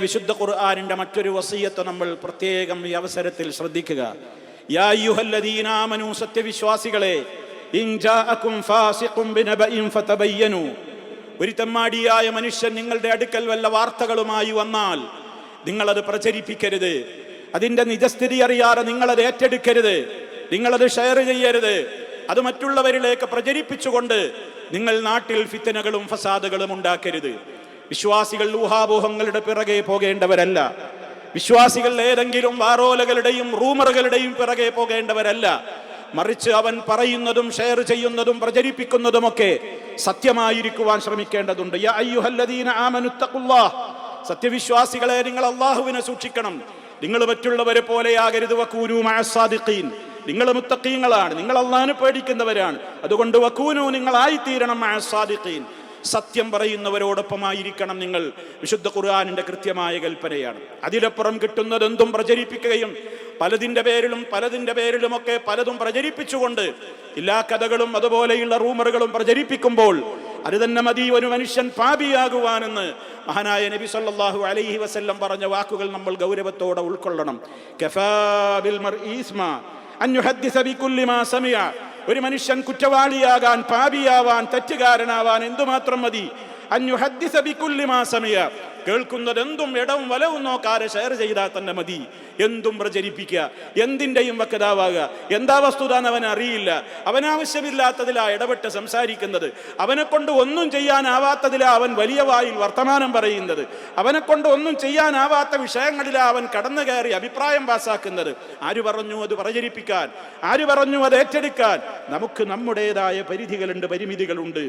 വിശുദ്ധ ഖുർആനിന്റെ മറ്റൊരു വസിയത്ത് നമ്മൾ പ്രത്യേകം ഈ അവസരത്തിൽ ശ്രദ്ധിക്കുക. യാ അയ്യുഹല്ലദീന ആമനൂ, സത്യവിശ്വാസികളെ, ഇൻ ജാഅകും ഫാസിഖുൻ ബിനബഇൻ ഫതബയ്യനു, ഒരു തെമ്മാടിയായ മനുഷ്യൻ നിങ്ങളുടെ അടുക്കൽ വല്ല വാർത്തകളുമായി വന്നാൽ നിങ്ങളത് പ്രചരിപ്പിക്കരുത്. അതിന്റെ നിജസ്ഥിതി അറിയാതെ നിങ്ങളത് ഏറ്റെടുക്കരുത്, നിങ്ങളത് ഷെയർ ചെയ്യരുത്. അത് മറ്റുള്ളവരിലേക്ക് പ്രചരിപ്പിച്ചുകൊണ്ട് നിങ്ങൾ നാട്ടിൽ ഫിത്നകളും ഫസാദുകളും ഉണ്ടാക്കരുത്. വിശ്വാസികൾ ഊഹാപോഹങ്ങളുടെ പിറകെ പോകേണ്ടവരല്ല. വിശ്വാസികൾ ഏതെങ്കിലും വാറോലകളുടെയും റൂമറുകളുടെയും പിറകെ പോകേണ്ടവരല്ല. മറിച്ച് അവൻ പറയുന്നതും ഷെയർ ചെയ്യുന്നതും പ്രചരിപ്പിക്കുന്നതുമൊക്കെ സത്യമായിരിക്കുവാൻ ശ്രമിക്കേണ്ടതുണ്ട്. യാ അയ്യുഹല്ലദീന ആമനുത്തഖുല്ലാഹ്, സത്യവിശ്വാസികളെ, നിങ്ങൾ അല്ലാഹുവിനെ സൂക്ഷിക്കണം. നിങ്ങൾ മറ്റുള്ളവരെ പോലെയാകരുത്. വകൂനൂ മഅസ്സാദിഖീൻ, നിങ്ങൾ മുത്തഖീങ്ങളാണ്, നിങ്ങൾ അല്ലാഹുവിനെ പേടിക്കുന്നവരാണ്. അതുകൊണ്ട് വകൂനൂ, നിങ്ങളായിത്തീരണം മഅസ്സാദിഖീൻ, സത്യം പറയുന്നവരോടൊപ്പമായിരിക്കണം നിങ്ങൾ. വിശുദ്ധ ഖുർആനിന്റെ കൃത്യമായ കൽപ്പനയാണ്. അതിലപ്പുറം കിട്ടുന്നതെന്തും പ്രചരിപ്പിക്കുകയും പലതിന്റെ പേരിലുമൊക്കെ പലതും പ്രചരിപ്പിച്ചുകൊണ്ട് എല്ലാ കഥകളും അതുപോലെയുള്ള റൂമറുകളും പ്രചരിപ്പിക്കുമ്പോൾ അത് തന്നെ മതി ഒരു മനുഷ്യൻ പാപിയാകുവാനെന്ന് മഹാനായ നബി സല്ലല്ലാഹു അലൈഹി വസല്ലം പറഞ്ഞ വാക്കുകൾ നമ്മൾ ഗൗരവത്തോടെ ഉൾക്കൊള്ളണം. കഫാ ബിൽ മർഇ ഇസ്മാ അൻ യുഹദ്ദിസ ബികുല്ലി മാ സമിഅ, ഒരു മനുഷ്യൻ കുറ്റവാളിയാകാൻ, പാപിയാവാൻ, തെറ്റുകാരനാവാൻ എന്തുമാത്രം മതി? അൻ യുഹദ്ദിസ ബികുല്ലി മാ സമിഅ, കേൾക്കുന്നതെന്തും ഇടവും വലവും നോക്കാതെ ഷെയർ ചെയ്താൽ തന്നെ മതി. എന്തും പ്രചരിപ്പിക്കുക, എന്തിൻ്റെയും വക്താവാകുക. എന്താ വസ്തുത എന്ന് അവൻ അറിയില്ല. അവനാവശ്യമില്ലാത്തതിലാ ഇടപെട്ട് സംസാരിക്കുന്നത്. അവനെ കൊണ്ട് ഒന്നും ചെയ്യാനാവാത്തതിലാ അവൻ വലിയ വായിൽ വർത്തമാനം പറയുന്നത്. അവനെ കൊണ്ട് ഒന്നും ചെയ്യാനാവാത്ത വിഷയങ്ങളിലാ അവൻ കടന്നു കയറി അഭിപ്രായം പാസാക്കുന്നത്. ആര് പറഞ്ഞു അത് പ്രചരിപ്പിക്കാൻ? ആര് പറഞ്ഞു അത് ഏറ്റെടുക്കാൻ? നമുക്ക് നമ്മുടേതായ പരിധികളുണ്ട്, പരിമിതികളുണ്ട്.